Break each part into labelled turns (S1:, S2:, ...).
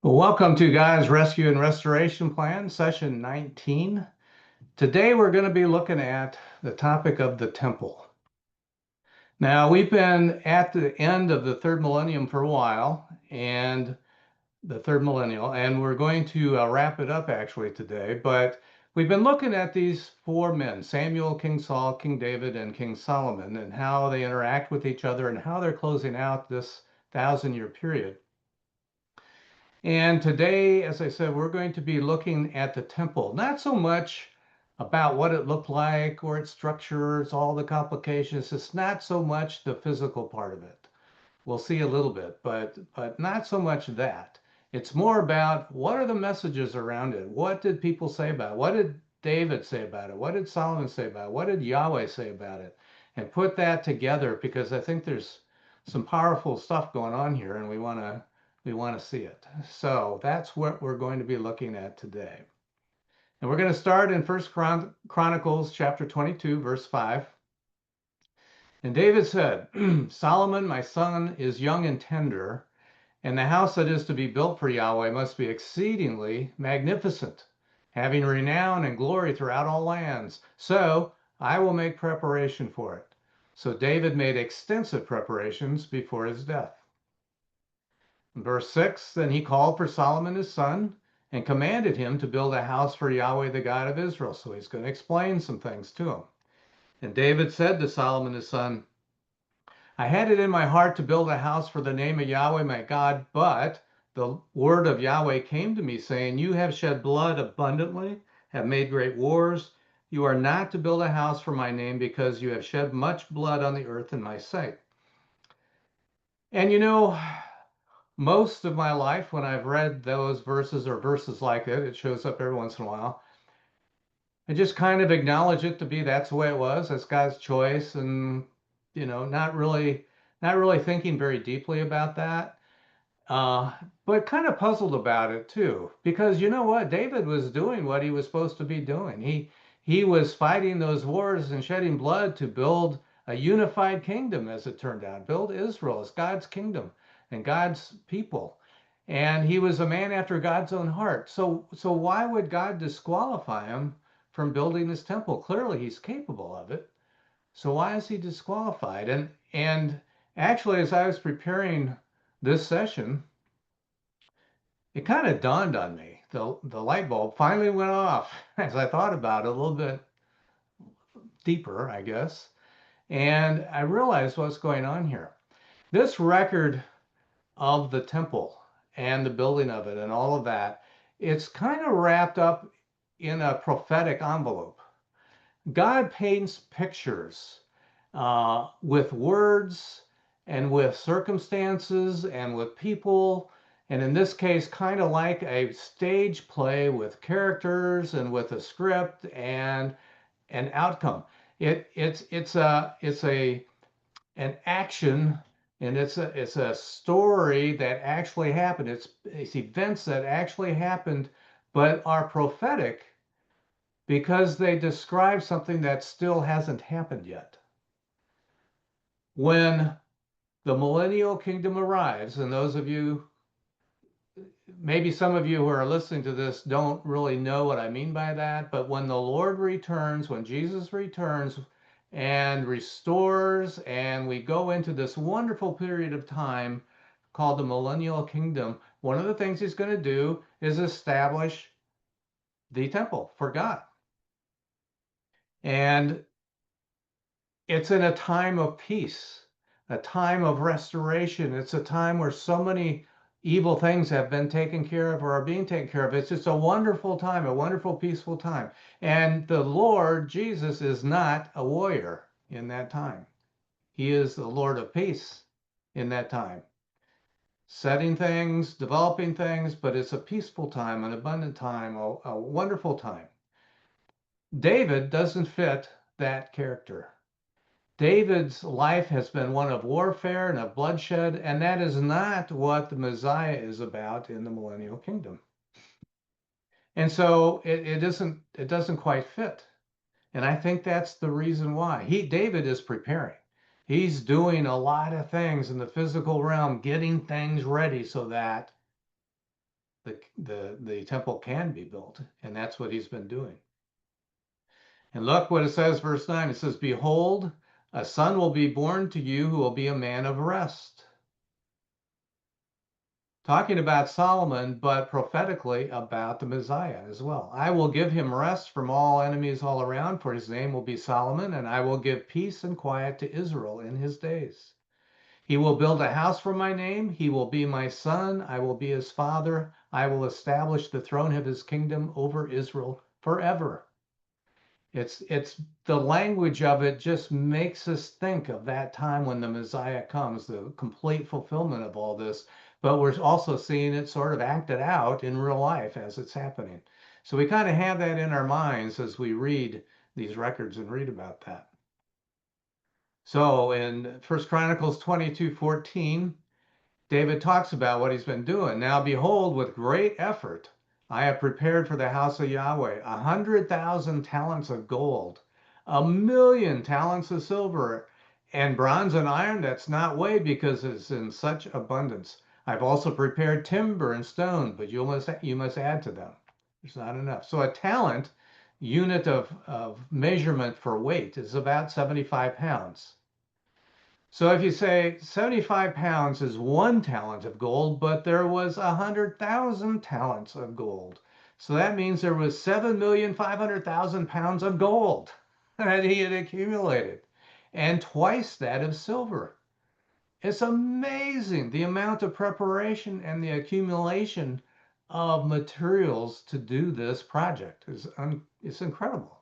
S1: Well, welcome to God's Rescue and Restoration Plan, session 19. Today we're going to be looking at the topic of the temple. Now, we've been at the end of the third millennium for a while, and the third millennial, and we're going to wrap it up actually today. But we've been looking at these four men, Samuel, King Saul, King David, and King Solomon, and how they interact with each other and how they're closing out this 1,000-year period. And today, as I said, we're going to be looking at the temple, not so much about what it looked like or its structures, all the complications. It's not so much the physical part of it. We'll see a little bit, but not so much that. It's more about what are the messages around it? What did people say about it? What did David say about it? What did Solomon say about it? What did Yahweh say about it? And put that together because I think there's some powerful stuff going on here and we want to see it. So that's what we're going to be looking at today. And we're going to start in First Chronicles chapter 22, verse 5. And David said, Solomon, my son, is young and tender, and the house that is to be built for Yahweh must be exceedingly magnificent, having renown and glory throughout all lands. So I will make preparation for it. So David made extensive preparations before his death. In verse 6, then he called for Solomon his son and commanded him to build a house for Yahweh, the God of Israel. So he's going to explain some things to him. And David said to Solomon his son, I had it in my heart to build a house for the name of Yahweh my God, but the word of Yahweh came to me, saying, You have shed blood abundantly, have made great wars. You are not to build a house for my name, because you have shed much blood on the earth in my sight. And most of my life, when I've read those verses or verses like it shows up every once in a while. I just kind of acknowledge it to be that's the way it was. That's God's choice, and not really thinking very deeply about that. But kind of puzzled about it too, because you know what? David was doing what he was supposed to be doing. He was fighting those wars and shedding blood to build a unified kingdom, as it turned out, build Israel as God's kingdom and God's people. And he was a man after God's own heart. So why would God disqualify him from building his temple? Clearly, he's capable of it. So why is he disqualified? And actually, as I was preparing this session, it kind of dawned on me. The light bulb finally went off as I thought about it a little bit deeper, I guess. And I realized what's going on here. This record of the temple and the building of it and all of that, it's kind of wrapped up in a prophetic envelope. God paints pictures with words and with circumstances and with people. And in this case, kind of like a stage play with characters and with a script and an outcome. It's an action, and it's a story that actually happened. It's events that actually happened, but are prophetic because they describe something that still hasn't happened yet. When the millennial kingdom arrives, and those of you, maybe some of you who are listening to this don't really know what I mean by that, but when the Lord returns, when Jesus returns and restores, and we go into this wonderful period of time called the millennial kingdom, one of the things he's going to do is establish the temple for God. And it's in a time of peace, a time of restoration. It's a time where so many evil things have been taken care of or are being taken care of. It's just a wonderful time, a wonderful, peaceful time. And the Lord Jesus is not a warrior in that time. He is the Lord of peace in that time, setting things, developing things, but it's a peaceful time, an abundant time, a wonderful time. David doesn't fit that character. David's life has been one of warfare and of bloodshed, and that is not what the Messiah is about in the millennial kingdom. And so it doesn't quite fit. And I think that's the reason why. David is preparing. He's doing a lot of things in the physical realm, getting things ready so that the temple can be built, and that's what he's been doing. And look what it says, verse 9. It says, "Behold, a son will be born to you who will be a man of rest." Talking about Solomon, but prophetically about the Messiah as well. "I will give him rest from all enemies all around, for his name will be Solomon, and I will give peace and quiet to Israel in his days. He will build a house for my name. He will be my son. I will be his father. I will establish the throne of his kingdom over Israel forever." It's the language of it just makes us think of that time when the Messiah comes, the complete fulfillment of all this. But we're also seeing it sort of acted out in real life as it's happening. So we kind of have that in our minds as we read these records and read about that. So in 1 Chronicles 22:14, David talks about what he's been doing. "Now behold, with great effort, I have prepared for the house of Yahweh 100,000 talents of gold, 1,000,000 talents of silver, and bronze and iron that's not weighed because it's in such abundance. I've also prepared timber and stone, but you must add to them. There's not enough." So a talent, unit of measurement for weight, is about 75 pounds. So if you say 75 pounds is 1 talent of gold, but there was 100,000 talents of gold. So that means there was 7,500,000 pounds of gold that he had accumulated, and twice that of silver. It's amazing the amount of preparation and the accumulation of materials to do this project. It's incredible.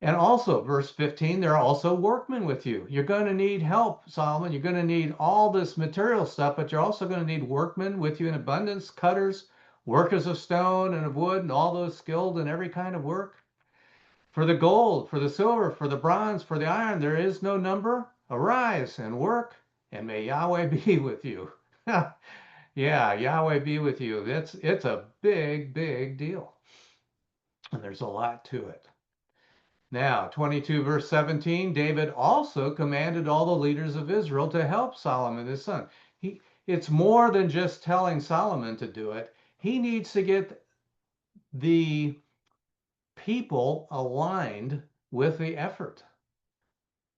S1: And also, verse 15, there are also workmen with you. You're going to need help, Solomon. You're going to need all this material stuff, but you're also going to need workmen with you in abundance, cutters, workers of stone and of wood, and all those skilled in every kind of work. For the gold, for the silver, for the bronze, for the iron, there is no number. Arise and work, and may Yahweh be with you. Yeah, Yahweh be with you. It's a big, big deal. And there's a lot to it. Now, 22 verse 17, David also commanded all the leaders of Israel to help Solomon his son. It's more than just telling Solomon to do it. He needs to get the people aligned with the effort.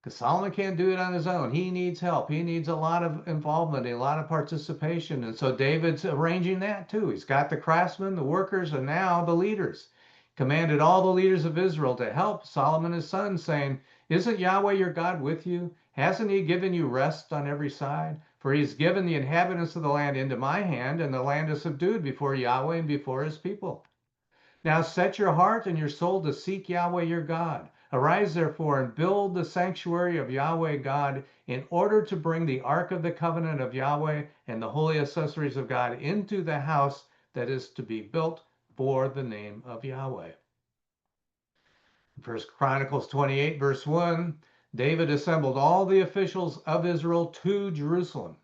S1: Because Solomon can't do it on his own. He needs help. He needs a lot of involvement, a lot of participation. And so David's arranging that too. He's got the craftsmen, the workers, and now the leaders. Commanded all the leaders of Israel to help Solomon his son, saying, "Isn't Yahweh your God with you? Hasn't he given you rest on every side? For he's given the inhabitants of the land into my hand, and the land is subdued before Yahweh and before his people. Now set your heart and your soul to seek Yahweh your God. Arise therefore and build the sanctuary of Yahweh God in order to bring the ark of the covenant of Yahweh and the holy accessories of God into the house that is to be built for the name of Yahweh." First Chronicles 28 verse 1, David assembled all the officials of Israel to Jerusalem,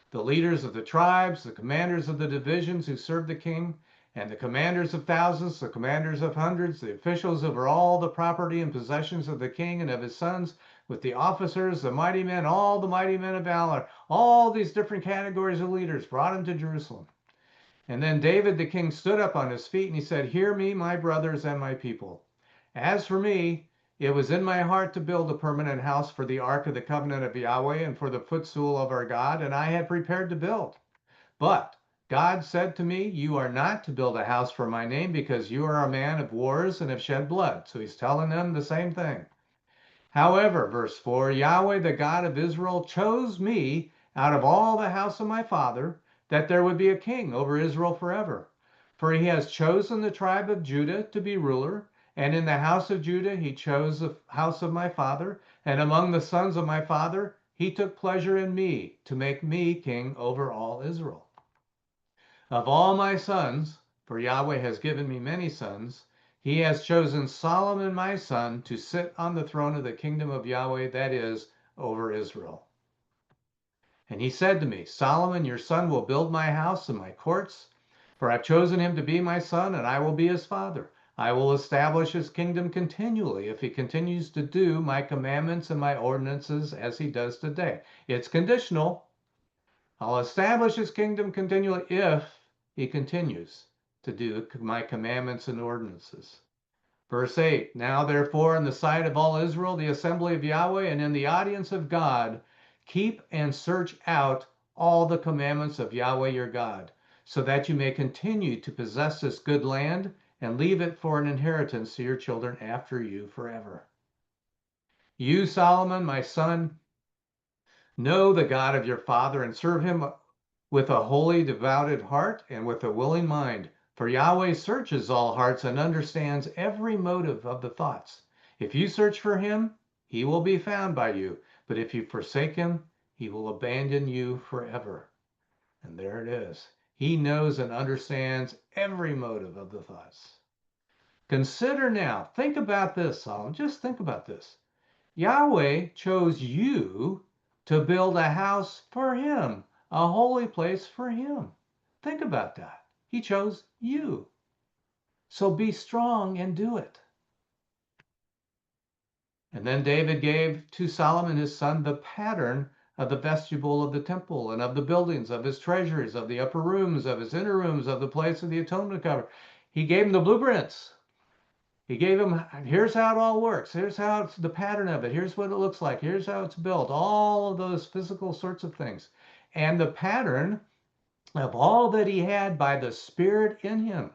S1: the leaders of the tribes, the commanders of the divisions who served the king, and the commanders of thousands, the commanders of hundreds, the officials over all the property and possessions of the king and of his sons, with the officers, the mighty men, all the mighty men of valor, all these different categories of leaders brought him to Jerusalem. And then David the king stood up on his feet and he said, "Hear me, my brothers and my people. As for me, it was in my heart to build a permanent house for the ark of the covenant of Yahweh and for the footstool of our God, and I had prepared to build. But God said to me, you are not to build a house for my name because you are a man of wars and have shed blood." So he's telling them the same thing. "However," verse 4, "Yahweh, the God of Israel, chose me out of all the house of my father, that there would be a king over Israel forever. For he has chosen the tribe of Judah to be ruler, and in the house of Judah he chose the house of my father, and among the sons of my father he took pleasure in me to make me king over all Israel. Of all my sons, for Yahweh has given me many sons, he has chosen Solomon my son to sit on the throne of the kingdom of Yahweh, that is, over Israel. And he said to me, Solomon, your son will build my house and my courts, for I've chosen him to be my son, and I will be his father. I will establish his kingdom continually if he continues to do my commandments and my ordinances as he does today." It's conditional. I'll establish his kingdom continually if he continues to do my commandments and ordinances. Verse 8, now therefore in the sight of all Israel, the assembly of Yahweh, and in the audience of God, keep and search out all the commandments of Yahweh your God, so that you may continue to possess this good land and leave it for an inheritance to your children after you forever. You, Solomon, my son, know the God of your father and serve him with a wholly devoted heart and with a willing mind. For Yahweh searches all hearts and understands every motive of the thoughts. If you search for him, he will be found by you. But if you forsake him, he will abandon you forever. And there it is. He knows and understands every motive of the thoughts. Consider now, think about this, Solomon. Just think about this. Yahweh chose you to build a house for him, a holy place for him. Think about that. He chose you. So be strong and do it. And then David gave to Solomon his son the pattern of the vestibule of the temple and of the buildings, of his treasuries, of the upper rooms, of his inner rooms, of the place of the atonement cover. He gave him the blueprints. He gave him, here's how it all works. Here's how it's the pattern of it. Here's what it looks like. Here's how it's built. All of those physical sorts of things. And the pattern of all that he had by the Spirit in him.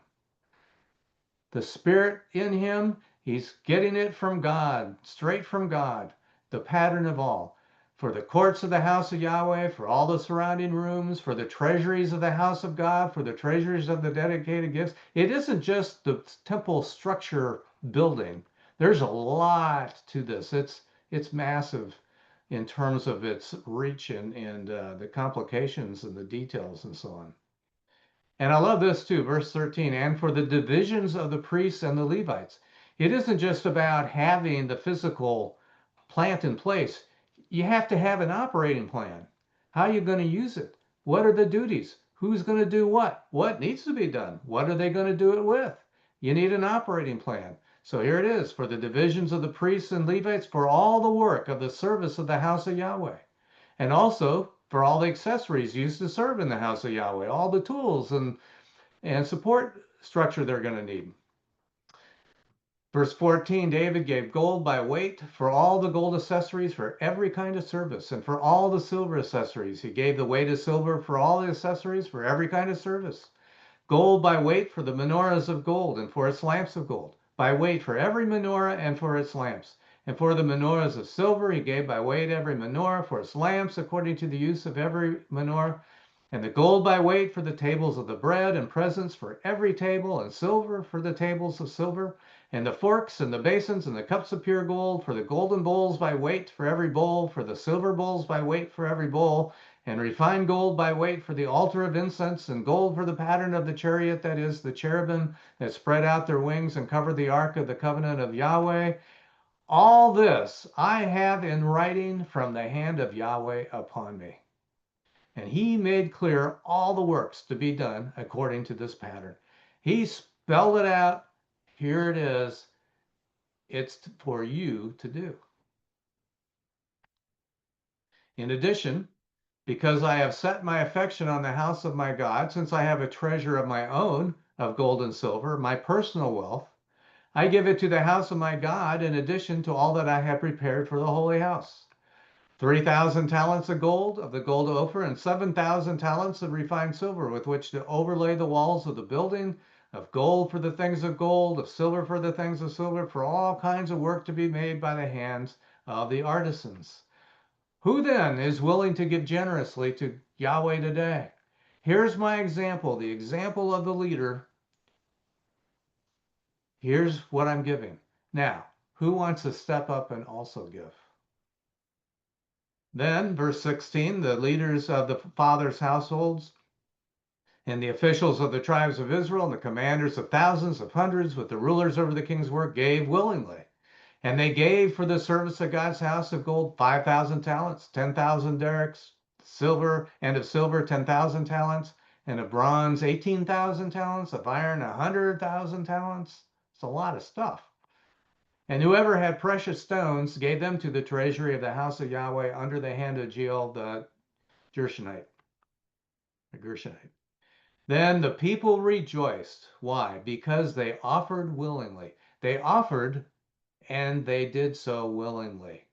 S1: The Spirit in him, he's getting it from God, straight from God. The pattern of all. For the courts of the house of Yahweh, for all the surrounding rooms, for the treasuries of the house of God, for the treasuries of the dedicated gifts. It isn't just the temple structure building. There's a lot to this. It's massive in terms of its reach and the complications and the details and so on. And I love this too, verse 13, and for the divisions of the priests and the Levites. It isn't just about having the physical plant in place. You have to have an operating plan. How are you going to use it? What are the duties? Who's going to do what? What needs to be done? What are they going to do it with? You need an operating plan. So here it is, for the divisions of the priests and Levites, for all the work of the service of the house of Yahweh. And also for all the accessories used to serve in the house of Yahweh, all the tools and support structure they're going to need. Verse 14, David gave gold by weight for all the gold accessories for every kind of service, and for all the silver accessories. He gave the weight of silver for all the accessories for every kind of service. Gold by weight for the menorahs of gold and for its lamps of gold, by weight for every menorah and for its lamps. And for the menorahs of silver, he gave by weight every menorah for its lamps according to the use of every menorah. And the gold by weight for the tables of the bread and presents for every table, and silver for the tables of silver, and the forks and the basins and the cups of pure gold, for the golden bowls by weight for every bowl, for the silver bowls by weight for every bowl, and refined gold by weight for the altar of incense, and gold for the pattern of the chariot, that is, the cherubim that spread out their wings and covered the ark of the covenant of Yahweh. All this I have in writing from the hand of Yahweh upon me. And he made clear all the works to be done according to this pattern. He spelled it out. Here it is. It's for you to do. In addition, because I have set my affection on the house of my God, since I have a treasure of my own of gold and silver, my personal wealth, I give it to the house of my God in addition to all that I have prepared for the holy house. 3,000 talents of gold of the gold of Ophir, and 7,000 talents of refined silver with which to overlay the walls of the building, of gold for the things of gold, of silver for the things of silver, for all kinds of work to be made by the hands of the artisans. Who then is willing to give generously to Yahweh today? Here's my example, the example of the leader. Here's what I'm giving. Now, who wants to step up and also give? Then, verse 16, the leaders of the fathers' households and the officials of the tribes of Israel and the commanders of thousands, of hundreds, with the rulers over the king's work, gave willingly. And they gave for the service of God's house of gold 5,000 talents, 10,000 derricks, silver, and of silver 10,000 talents, and of bronze 18,000 talents, of iron 100,000 talents. It's a lot of stuff. And whoever had precious stones gave them to the treasury of the house of Yahweh under the hand of Jeiel the Gershonite. Then the people rejoiced. Why? Because they offered willingly. They offered and they did so willingly.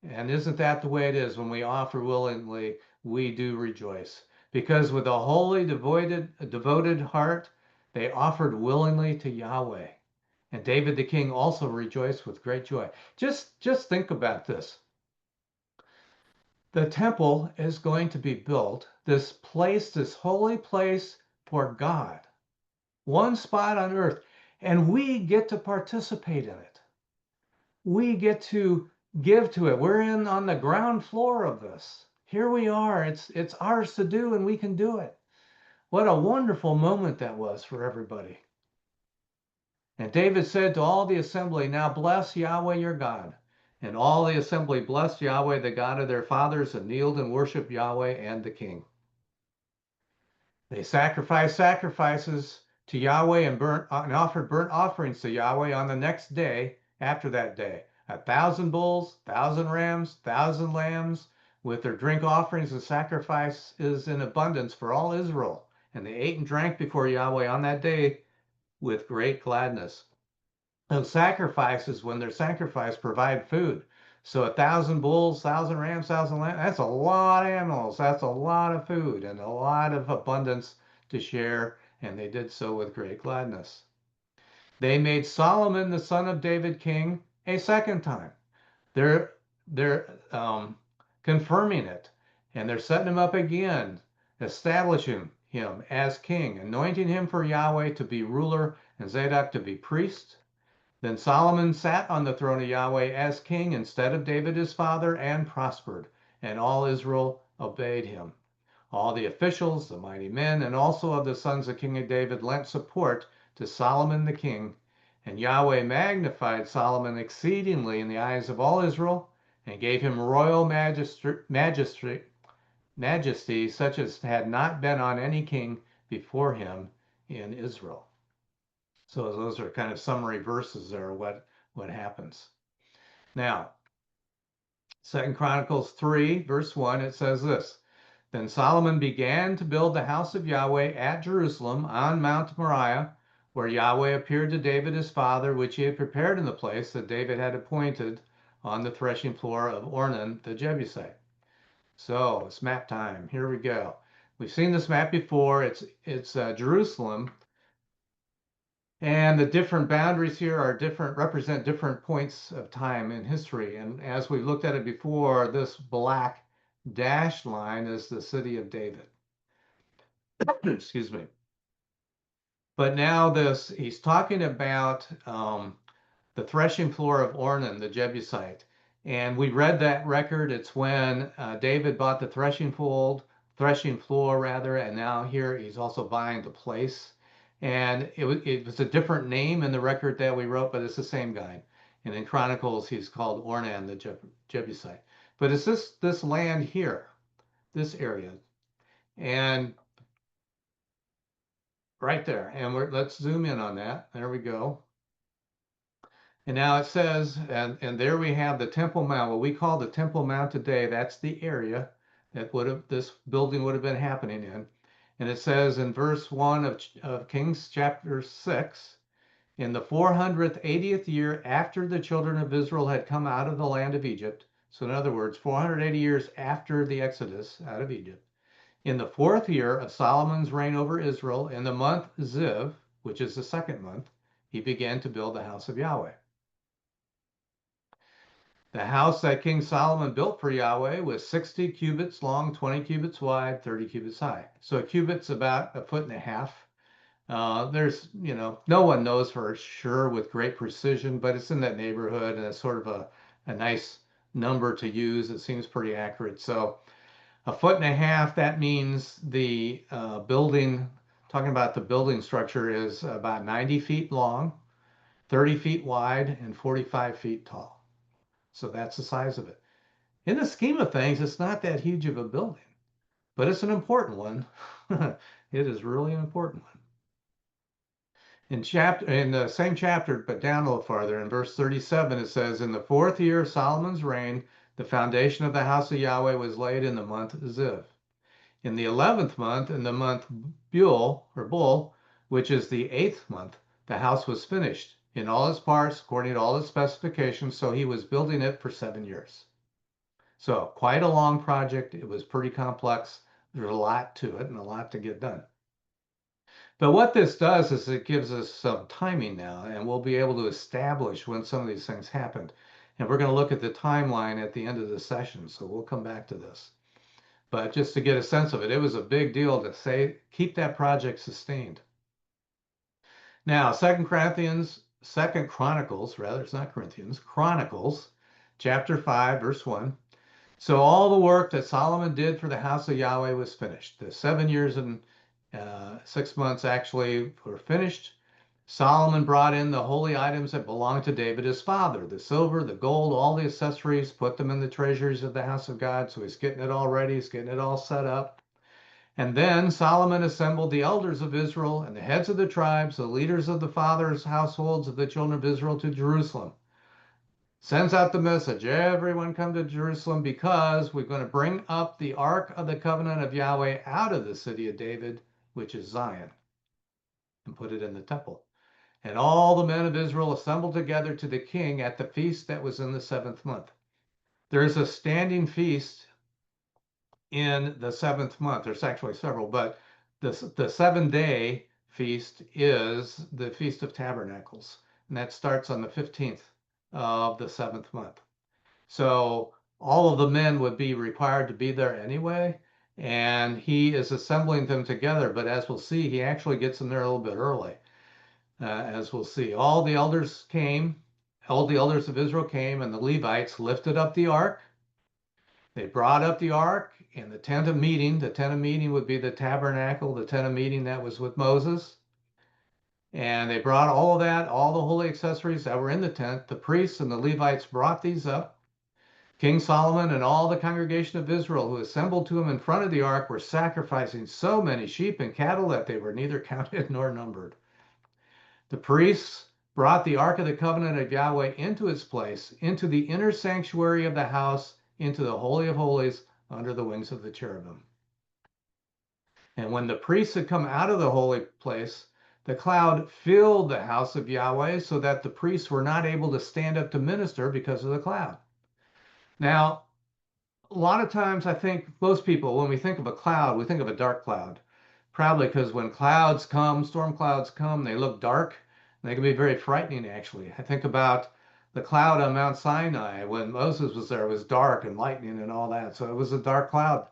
S1: And isn't that the way it is? When we offer willingly, we do rejoice. Because with a holy, devoted heart, they offered willingly to Yahweh. And David the king also rejoiced with great joy. Just think about this. The temple is going to be built, this place, this holy place for God, one spot on earth, and we get to participate in it. We get to give to it. We're in on the ground floor of this. Here we are. It's ours to do, and we can do it. What a wonderful moment that was for everybody. And David said to all the assembly, now bless Yahweh your God. And all the assembly blessed Yahweh, the God of their fathers, and kneeled and worshiped Yahweh and the king. They sacrificed sacrifices to Yahweh and offered burnt offerings to Yahweh on the next day after that day. 1,000 bulls, 1,000 rams, 1,000 lambs, with their drink offerings and sacrifices in abundance for all Israel. And they ate and drank before Yahweh on that day with great gladness. Those sacrifices, when they're sacrificed, provide food. So 1,000 bulls, 1,000 rams, 1,000 lambs, that's a lot of animals. That's a lot of food and a lot of abundance to share. And they did so with great gladness. They made Solomon, the son of David, king a second time. They're confirming it. And they're setting him up again, establishing him as king, anointing him for Yahweh to be ruler and Zadok to be priest. Then Solomon sat on the throne of Yahweh as king instead of David his father, and prospered, and all Israel obeyed him. All the officials, the mighty men, and also of the sons of King David lent support to Solomon the king. And Yahweh magnified Solomon exceedingly in the eyes of all Israel, and gave him royal majesty such as had not been on any king before him in Israel. So those are kind of summary verses there, what happens. Now, 2 Chronicles 3, verse 1, it says this. Then Solomon began to build the house of Yahweh at Jerusalem on Mount Moriah, where Yahweh appeared to David his father, which he had prepared in the place that David had appointed on the threshing floor of Ornan the Jebusite. So it's map time. Here we go. We've seen this map before. It's Jerusalem. And the different boundaries here are different, represent different points of time in history. And as we looked at it before, this black dashed line is the city of David. Excuse me. But now he's talking about the threshing floor of Ornan, the Jebusite. And we read that record. It's when David bought the threshing floor rather, and now here he's also buying the place. And it was a different name in the record that we wrote, but it's the same guy. And in Chronicles, he's called Ornan, the Jebusite. But it's this land here, this area, and right there. And let's zoom in on that. There we go. And now it says, and there we have the Temple Mount, what we call the Temple Mount today. That's the area that this building would have been happening in. And it says in verse 1 of Kings chapter 6, in the 480th year after the children of Israel had come out of the land of Egypt, so in other words, 480 years after the Exodus out of Egypt, in the 4th year of Solomon's reign over Israel, in the month Ziv, which is the second month, he began to build the house of Yahweh. The house that King Solomon built for Yahweh was 60 cubits long, 20 cubits wide, 30 cubits high. So a cubit's about 1.5 feet. No one knows for sure with great precision, but it's in that neighborhood, and it's sort of a nice number to use. It seems pretty accurate. So 1.5 feet, that means the building, talking about the building structure, is about 90 feet long, 30 feet wide, and 45 feet tall. So that's the size of it. In the scheme of things, it's not that huge of a building, but it's an important one. It is really an important one. In the same chapter, but down a little farther, in verse 37, it says, in the 4th year of Solomon's reign, the foundation of the house of Yahweh was laid in the month Ziv. In the 11th month, in the month Bull, which is the 8th month, the house was finished in all its parts, according to all its specifications. So he was building it for 7 years. So quite a long project. It was pretty complex. There's a lot to it and a lot to get done. But what this does is it gives us some timing now, and we'll be able to establish when some of these things happened. And we're going to look at the timeline at the end of the session. So we'll come back to this. But just to get a sense of it, it was a big deal to say, keep that project sustained. Now, Second Chronicles, rather, it's not Corinthians, Chronicles, chapter 5, verse 1. So all the work that Solomon did for the house of Yahweh was finished. The 7 years and 6 months actually were finished. Solomon brought in the holy items that belonged to David, his father, the silver, the gold, all the accessories, put them in the treasuries of the house of God. So he's getting it all ready, he's getting it all set up. And then Solomon assembled the elders of Israel and the heads of the tribes, the leaders of the fathers' households of the children of Israel to Jerusalem. Sends out the message, everyone come to Jerusalem because we're going to bring up the ark of the covenant of Yahweh out of the city of David, which is Zion, and put it in the temple. And all the men of Israel assembled together to the king at the feast that was in the 7th month. There's a standing feast in the 7th month. There's actually several, but the 7-day feast is the Feast of Tabernacles, and that starts on the 15th of the 7th month. So all of the men would be required to be there anyway, and he is assembling them together. But as we'll see, he actually gets them there a little bit early. As we'll see, all the elders of Israel came, and the Levites lifted up the ark. They brought up the ark in the tent of meeting. The tent of meeting would be the tabernacle, the tent of meeting that was with Moses. And they brought all of that, all the holy accessories that were in the tent. The priests and the Levites brought these up. King Solomon and all the congregation of Israel who assembled to him in front of the ark were sacrificing so many sheep and cattle that they were neither counted nor numbered. The priests brought the ark of the covenant of Yahweh into its place, into the inner sanctuary of the house, into the Holy of Holies, under the wings of the cherubim. And when the priests had come out of the holy place, the cloud filled the house of Yahweh so that the priests were not able to stand up to minister because of the cloud. Now, a lot of times I think most people, when we think of a cloud, we think of a dark cloud. Probably because when clouds come, storm clouds come, they look dark. And they can be very frightening, actually. I think about the cloud on Mount Sinai when Moses was there. It was dark and lightning and all that. So it was a dark cloud.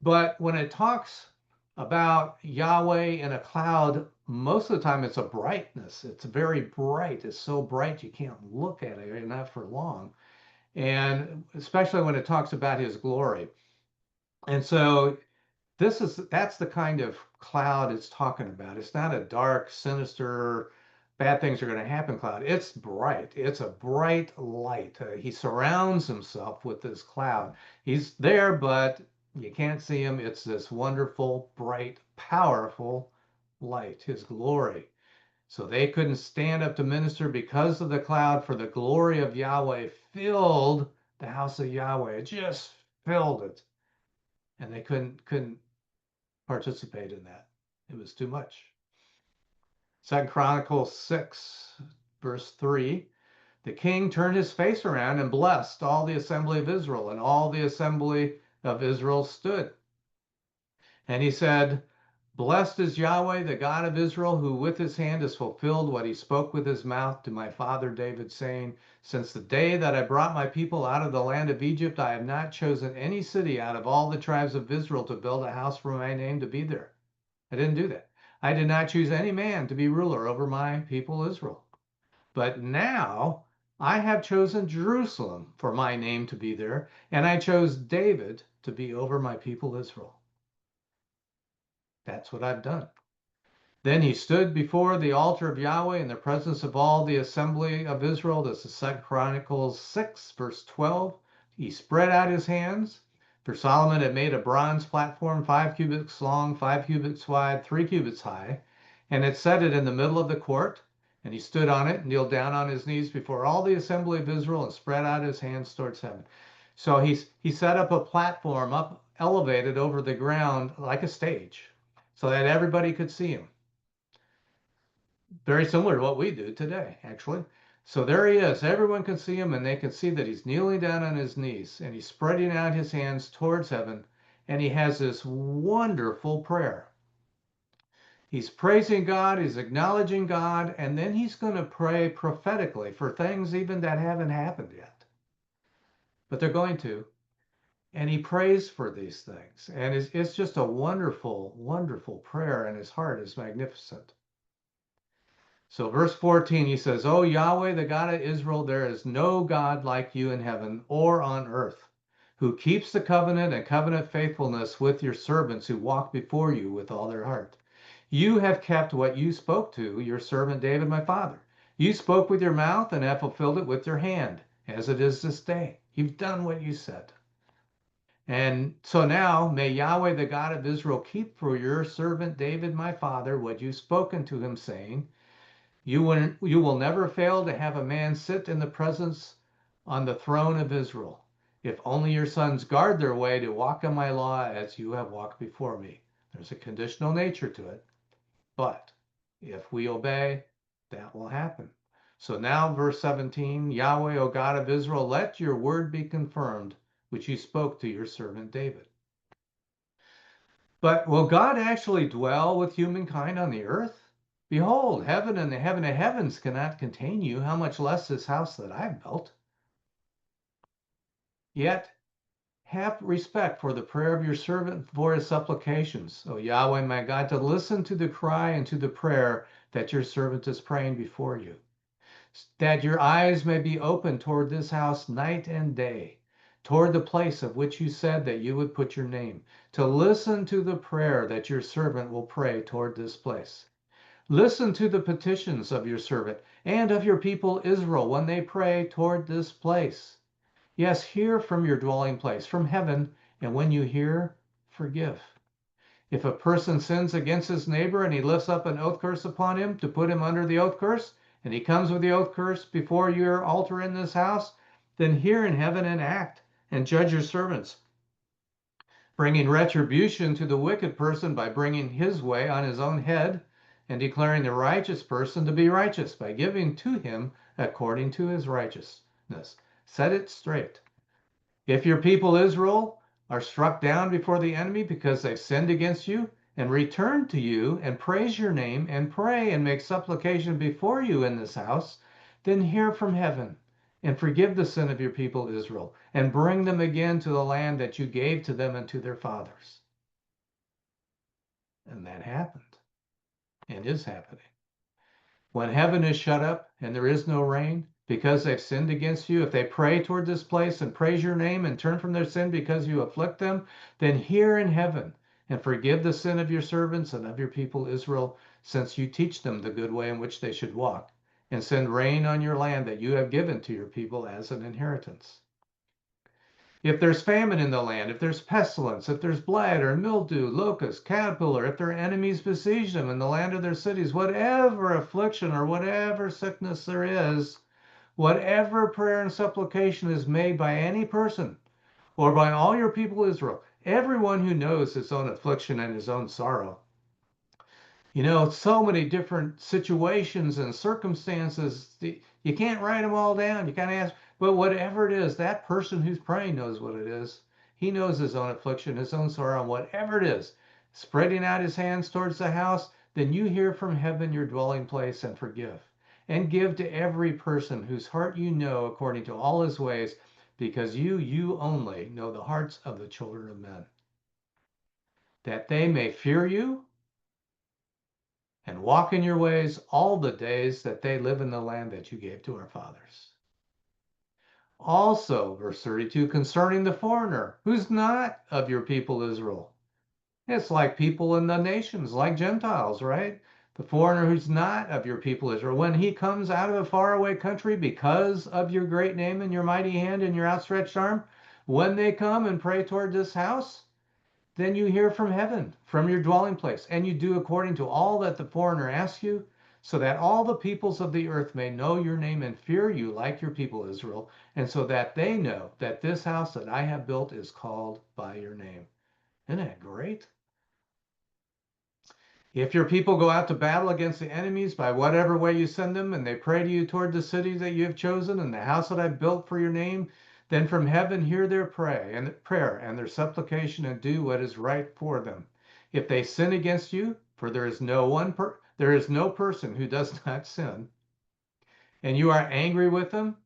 S1: But when it talks about Yahweh in a cloud, most of the time it's a brightness. It's very bright. It's so bright you can't look at it, not for long. And especially when it talks about his glory. And so that's the kind of cloud it's talking about. It's not a dark, sinister, bad things are going to happen cloud. It's bright. It's a bright light. He surrounds himself with this cloud. He's there, but you can't see him. It's this wonderful, bright, powerful light, his glory. So they couldn't stand up to minister because of the cloud, for the glory of Yahweh filled the house of Yahweh. It just filled it. And they couldn't participate in that. It was too much. 2 Chronicles 6, verse 3, the king turned his face around and blessed all the assembly of Israel, and all the assembly of Israel stood. And he said, blessed is Yahweh, the God of Israel, who with his hand has fulfilled what he spoke with his mouth to my father David, saying, since the day that I brought my people out of the land of Egypt, I have not chosen any city out of all the tribes of Israel to build a house for my name to be there. I didn't do that. I did not choose any man to be ruler over my people Israel. But now I have chosen Jerusalem for my name to be there, and I chose David to be over my people Israel. That's what I've done. Then he stood before the altar of Yahweh in the presence of all the assembly of Israel. This is 2 Chronicles 6, verse 12. He spread out his hands, for Solomon had made a bronze platform 5 cubits long, 5 cubits wide, 3 cubits high, and had set it in the middle of the court. And he stood on it, kneeled down on his knees before all the assembly of Israel, and spread out his hands towards heaven. So he set up a platform up elevated over the ground like a stage so that everybody could see him. Very similar to what we do today, actually. So there he is. Everyone can see him, and they can see that he's kneeling down on his knees and he's spreading out his hands towards heaven. And he has this wonderful prayer. He's praising God, he's acknowledging God, and then he's going to pray prophetically for things even that haven't happened yet. But they're going to. And he prays for these things. And it's just a wonderful, wonderful prayer, and his heart is magnificent. So verse 14, he says, "O Yahweh, the God of Israel, there is no God like you in heaven or on earth, who keeps the covenant and covenant faithfulness with your servants who walk before you with all their heart. You have kept what you spoke to your servant David, my father. You spoke with your mouth and have fulfilled it with your hand, as it is this day. You've done what you said. And so now may Yahweh, the God of Israel, keep for your servant David, my father, what you've spoken to him, saying, you will never fail to have a man sit in the presence on the throne of Israel, if only your sons guard their way to walk in my law as you have walked before me." There's a conditional nature to it, but if we obey, that will happen. So now, verse 17, "Yahweh, O God of Israel, let your word be confirmed, which you spoke to your servant David." But will God actually dwell with humankind on the earth? Behold, heaven and the heaven of heavens cannot contain you, how much less this house that I've built. Yet have respect for the prayer of your servant, for his supplications, O Yahweh my God, to listen to the cry and to the prayer that your servant is praying before you, that your eyes may be open toward this house night and day, toward the place of which you said that you would put your name, to listen to the prayer that your servant will pray toward this place. Listen to the petitions of your servant and of your people Israel when they pray toward this place. Yes, hear from your dwelling place, from heaven, and when you hear, forgive. If a person sins against his neighbor and he lifts up an oath curse upon him to put him under the oath curse, and he comes with the oath curse before your altar in this house, then hear in heaven and act and judge your servants, bringing retribution to the wicked person by bringing his way on his own head, and declaring the righteous person to be righteous by giving to him according to his righteousness. Set it straight. If your people Israel are struck down before the enemy because they've sinned against you, and return to you and praise your name and pray and make supplication before you in this house, then hear from heaven and forgive the sin of your people Israel and bring them again to the land that you gave to them and to their fathers. And that happened and is happening. When heaven is shut up and there is no rain because they've sinned against you, if they pray toward this place and praise your name and turn from their sin because you afflict them, then hear in heaven and forgive the sin of your servants and of your people Israel, since you teach them the good way in which they should walk, and send rain on your land that you have given to your people as an inheritance. If there's famine in the land, if there's pestilence, if there's blight or mildew, locust, caterpillar, if their enemies besiege them in the land of their cities, whatever affliction or whatever sickness there is, whatever prayer and supplication is made by any person or by all your people Israel, everyone who knows his own affliction and his own sorrow. You know, so many different situations and circumstances. You can't write them all down. You kind of ask, but whatever it is, that person who's praying knows what it is. He knows his own affliction, his own sorrow, and whatever it is, spreading out his hands towards the house, then you hear from heaven your dwelling place and forgive. And give to every person whose heart you know according to all his ways, because you only know the hearts of the children of men, that they may fear you and walk in your ways all the days that they live in the land that you gave to our fathers. Also, verse 32, concerning the foreigner who's not of your people Israel. It's like people in the nations, like Gentiles, right? The foreigner who's not of your people Israel, when he comes out of a faraway country because of your great name and your mighty hand and your outstretched arm, when they come and pray toward this house, then you hear from heaven, from your dwelling place, and you do according to all that the foreigner asks you, so that all the peoples of the earth may know your name and fear you like your people Israel, and so that they know that this house that I have built is called by your name. Isn't that great? If your people go out to battle against the enemies by whatever way you send them, and they pray to you toward the city that you have chosen and the house that I've built for your name, then from heaven hear their prayer and their supplication and do what is right for them. If they sin against you, for there is no person who does not sin, and you are angry with them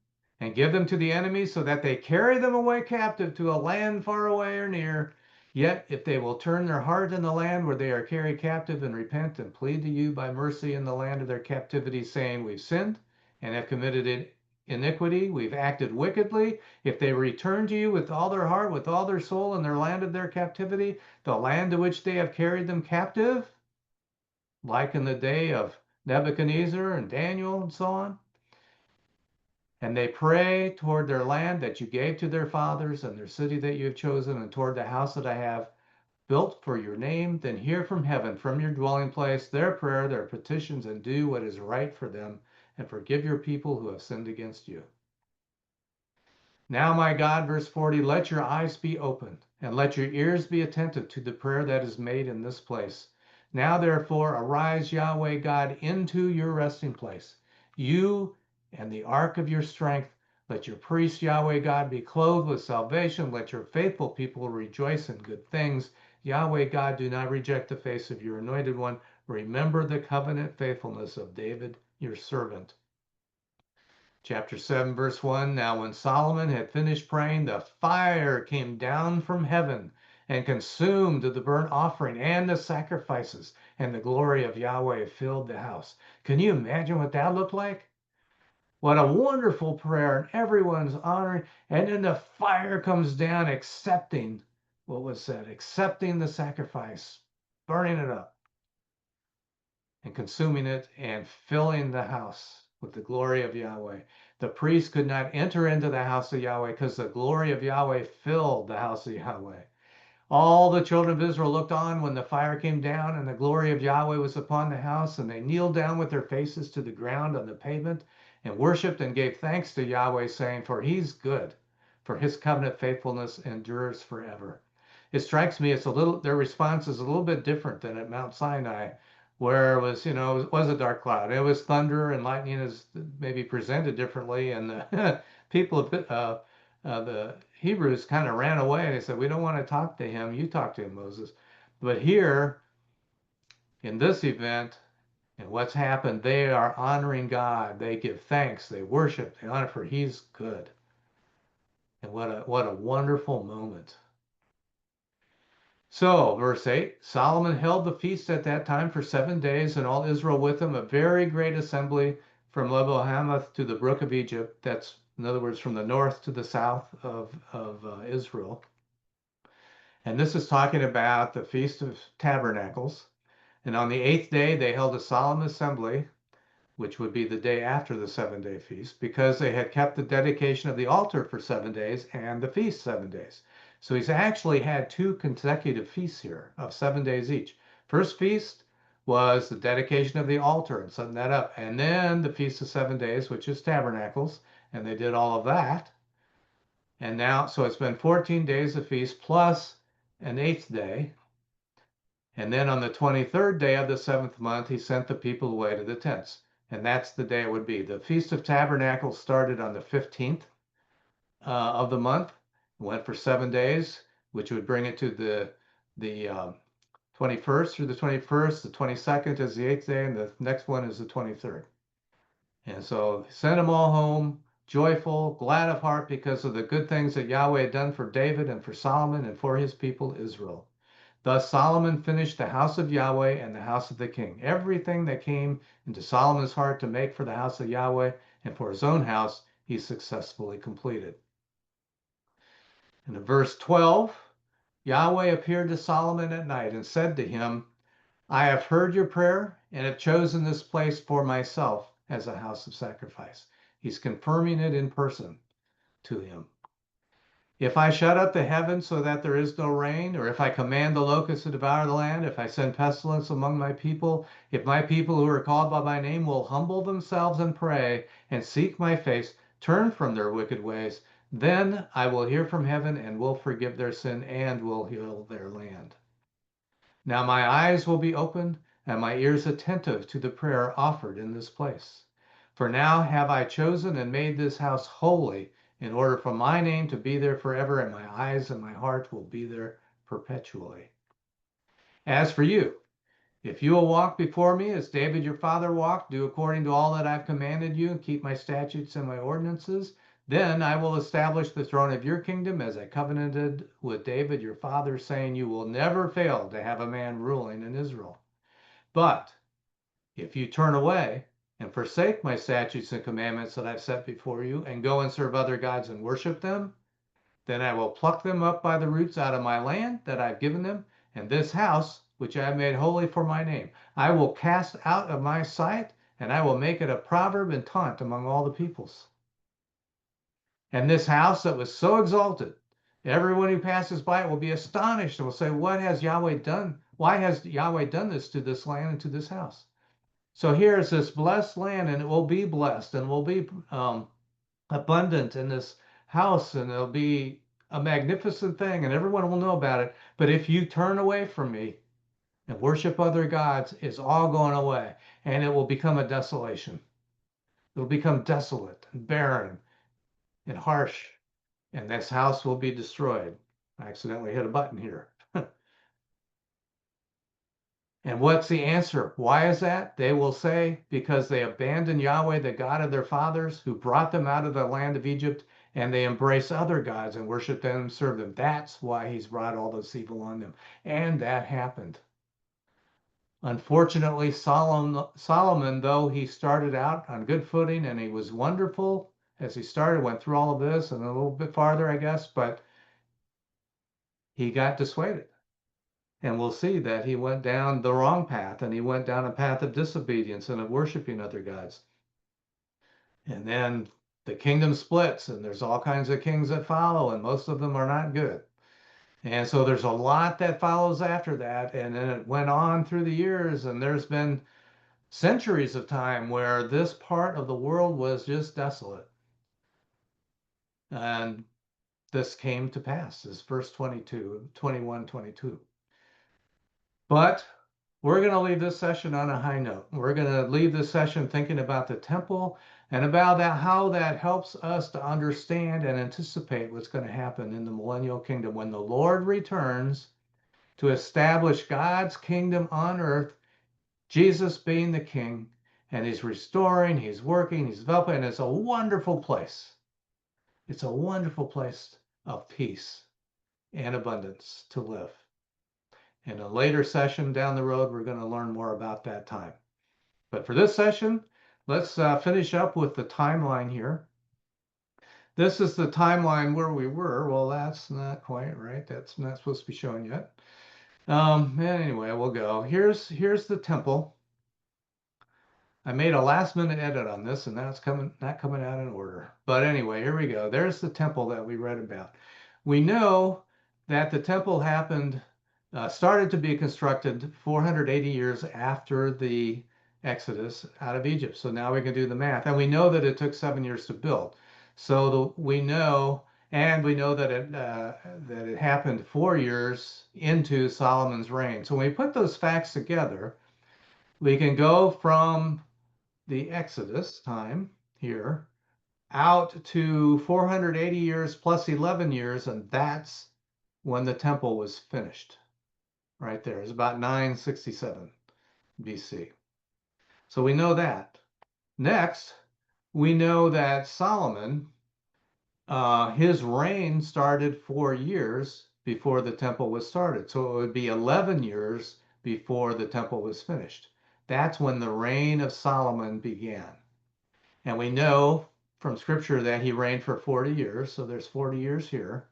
S1: and give them to the enemy so that they carry them away captive to a land far away or near. Yet if they will turn their heart in the land where they are carried captive and repent and plead to you by mercy in the land of their captivity, saying, we've sinned and have committed iniquity, we've acted wickedly. If they return to you with all their heart, with all their soul in their land of their captivity, the land to which they have carried them captive, like in the day of Nebuchadnezzar and Daniel and so on, and they pray toward their land that you gave to their fathers and their city that you have chosen, and toward the house that I have built for your name, then hear from heaven, from your dwelling place, their prayer, their petitions, and do what is right for them, and forgive your people who have sinned against you. Now, my God, verse 40, let your eyes be opened, and let your ears be attentive to the prayer that is made in this place. Now, therefore, arise, Yahweh God, into your resting place, you and the ark of your strength. Let your priest, Yahweh God, be clothed with salvation. Let your faithful people rejoice in good things. Yahweh God, do not reject the face of your anointed one. Remember the covenant faithfulness of David, your servant. Chapter 7, verse 1. Now, when Solomon had finished praying, the fire came down from heaven and consumed the burnt offering and the sacrifices, and the glory of Yahweh filled the house. Can you imagine what that looked like? What a wonderful prayer, and everyone's honoring. And then the fire comes down, accepting what was said, accepting the sacrifice, burning it up and consuming it and filling the house with the glory of Yahweh. The priest could not enter into the house of Yahweh because the glory of Yahweh filled the house of Yahweh. All the children of Israel looked on when the fire came down and the glory of Yahweh was upon the house, and they kneeled down with their faces to the ground on the pavement and worshiped and gave thanks to Yahweh, saying, for he's good, for his covenant faithfulness endures forever. It strikes me their response is a little bit different than at Mount Sinai, where it was, it was a dark cloud. It was thunder and lightning is maybe presented differently, and the people of the Hebrews kind of ran away and they said, we don't want to talk to him. You talk to him, Moses. But here in this event, and what's happened, they are honoring God. They give thanks. They worship. They honor, for he's good. And what a wonderful moment. So, verse 8, Solomon held the feast at that time for 7 days, and all Israel with him, a very great assembly from Lebo Hamath to the brook of Egypt. That's, in other words, from the north to the south of Israel. And this is talking about the Feast of Tabernacles. And on the 8th day, they held a solemn assembly, which would be the day after the 7-day feast, because they had kept the dedication of the altar for 7 days and the feast 7 days. So he's actually had 2 consecutive feasts here of 7 days each. First feast was the dedication of the altar and setting that up. And then the feast of 7 days, which is Tabernacles. And they did all of that. And now, so it's been 14 days of feast plus an 8th day. And then on the 23rd day of the 7th month, he sent the people away to the tents. And that's the day it would be. The Feast of Tabernacles started on the 15th of the month, went for 7 days, which would bring it to the 21st through the 21st. The 22nd is the 8th day, and the next one is the 23rd. And so send them all home, joyful, glad of heart because of the good things that Yahweh had done for David and for Solomon and for his people Israel. Thus Solomon finished the house of Yahweh and the house of the king. Everything that came into Solomon's heart to make for the house of Yahweh and for his own house, he successfully completed. And in verse 12, Yahweh appeared to Solomon at night and said to him, I have heard your prayer and have chosen this place for myself as a house of sacrifice. He's confirming it in person to him. If I shut up the heavens so that there is no rain, or if I command the locusts to devour the land, if I send pestilence among my people, if my people who are called by my name will humble themselves and pray and seek my face, turn from their wicked ways, Then I will hear from heaven and will forgive their sin and will heal their land. Now my eyes will be opened and my ears attentive to the prayer offered in this place. For now have I chosen and made this house holy in order for my name to be there forever, and my eyes and my heart will be there perpetually. As for you, if you will walk before me as David your father walked, do according to all that I've commanded you, and keep my statutes and my ordinances, then I will establish the throne of your kingdom as I covenanted with David your father, saying, you will never fail to have a man ruling in Israel. But if you turn away and forsake my statutes and commandments that I've set before you, and go and serve other gods and worship them, then I will pluck them up by the roots out of my land that I've given them, and this house, which I have made holy for my name, I will cast out of my sight, and I will make it a proverb and taunt among all the peoples. And this house that was so exalted, everyone who passes by it will be astonished and will say, what has Yahweh done? Why has Yahweh done this to this land and to this house? So here is this blessed land, and it will be blessed and will be abundant in this house, and it'll be a magnificent thing, and everyone will know about it. But if you turn away from me and worship other gods, it's all going away, and it will become a desolation. It'll become desolate and barren and harsh, and this house will be destroyed. I accidentally hit a button here. And what's the answer? Why is that? They will say, because they abandoned Yahweh, the God of their fathers, who brought them out of the land of Egypt, and they embrace other gods and worship them and serve them. That's why he's brought all this evil on them. And that happened. Unfortunately, Solomon, though he started out on good footing and he was wonderful as he started, went through all of this and a little bit farther, I guess, but he got dissuaded. And we'll see that he went down the wrong path, and he went down a path of disobedience and of worshiping other gods. And then the kingdom splits, and there's all kinds of kings that follow, and most of them are not good. And so there's a lot that follows after that. And then it went on through the years, and there's been centuries of time where this part of the world was just desolate. And this came to pass, is verse 22, 21, 22. But we're going to leave this session on a high note. We're going to leave this session thinking about the temple and about that, how that helps us to understand and anticipate what's going to happen in the millennial kingdom when the Lord returns to establish God's kingdom on earth, Jesus being the king, and he's restoring, he's working, he's developing, and it's a wonderful place. It's a wonderful place of peace and abundance to live. In a later session down the road, we're going to learn more about that time. But for this session, let's finish up with the timeline here. This is the timeline where we were. Well, that's not quite right. That's not supposed to be shown yet. Anyway, we'll go. Here's the temple. I made a last minute edit on this, and that's not coming out in order. But anyway, here we go. There's the temple that we read about. We know that the temple started to be constructed 480 years after the Exodus out of Egypt. So now we can do the math. And we know that it took 7 years to build. So we know that it happened 4 years into Solomon's reign. So when we put those facts together, we can go from the Exodus time here out to 480 years plus 11 years, and that's when the temple was finished. Right there. It's about 967 BC. So we know that. Next, we know that Solomon, his reign started 4 years before the temple was started. So it would be 11 years before the temple was finished. That's when the reign of Solomon began. And we know from scripture that he reigned for 40 years. So there's 40 years here.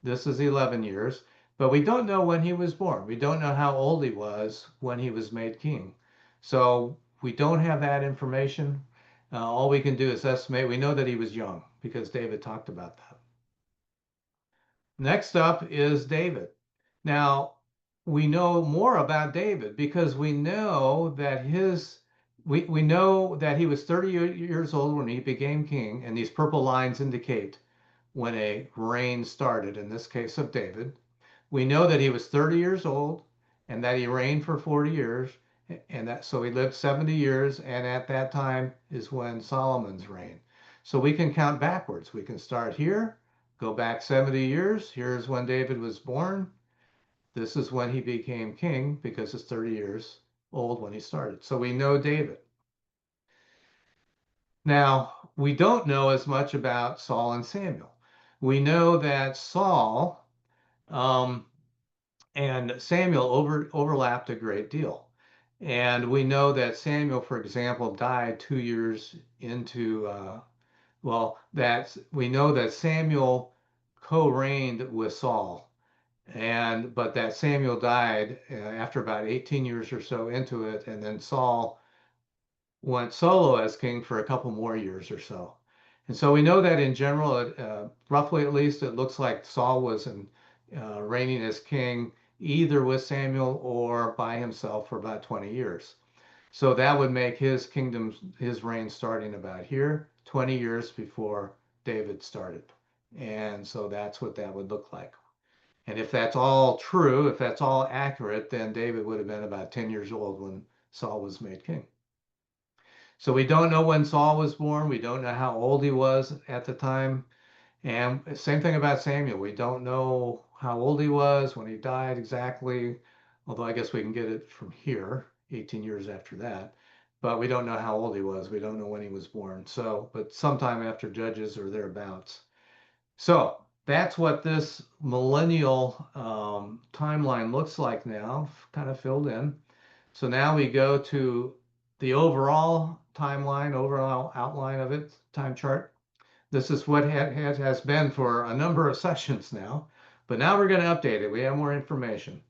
S1: This is 11 years. But we don't know when he was born. We don't know how old he was when he was made king. So we don't have that information. All we can do is estimate. We know that he was young because David talked about that. Next up is David. Now, we know more about David because we know that we know that he was 30 years old when he became king, and these purple lines indicate when a reign started, in this case of David. We know that he was 30 years old and that he reigned for 40 years. And that so he lived 70 years, and at that time is when Solomon's reign. So we can count backwards. We can start here, go back 70 years. Here's when David was born. This is when he became king because it's 30 years old when he started. So we know David. Now, we don't know as much about Saul and Samuel. We know that Saul um, and Samuel overlapped a great deal. And we know that Samuel, for example, died 2 years into, well, that we know that Samuel co-reigned with Saul, but that Samuel died after about 18 years or so into it, and then Saul went solo as king for a couple more years or so. And so we know that in general, roughly at least, it looks like Saul was reigning as king either with Samuel or by himself for about 20 years. So that would make his kingdom, his reign starting about here, 20 years before David started. And so that's what that would look like. And if that's all true, if that's all accurate, then David would have been about 10 years old when Saul was made king. So we don't know when Saul was born. We don't know how old he was at the time. And same thing about Samuel. We don't know how old he was when he died exactly, although I guess we can get it from here, 18 years after that. But we don't know how old he was. We don't know when he was born. So, but sometime after Judges or thereabouts. So that's what this millennial timeline looks like now, kind of filled in. So now we go to the overall timeline, overall outline of it, time chart. This is what has been for a number of sessions now, but now we're going to update it. We have more information.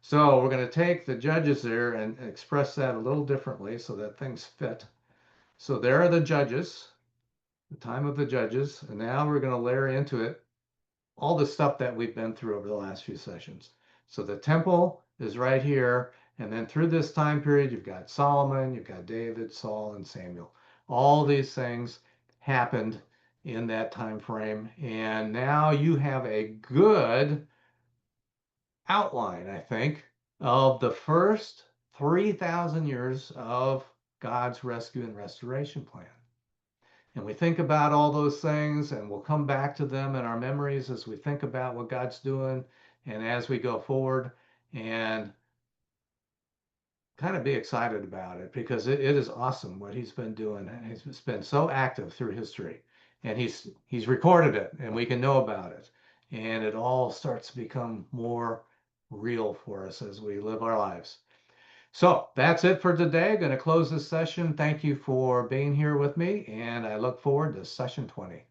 S1: So we're going to take the judges there and express that a little differently so that things fit. So there are the judges, the time of the judges, and now we're going to layer into it all the stuff that we've been through over the last few sessions. So the temple is right here. And then through this time period, you've got Solomon, you've got David, Saul, and Samuel. All these things happened in that time frame. And now you have a good outline, I think, of the first 3,000 years of God's rescue and restoration plan. And we think about all those things, and we'll come back to them in our memories as we think about what God's doing and as we go forward, and kind of be excited about it because it is awesome what he's been doing. And he's been so active through history, and he's recorded it, and we can know about it. And it all starts to become more real for us as we live our lives. So that's it for today. Going to close this session. Thank you for being here with me, and I look forward to session 20.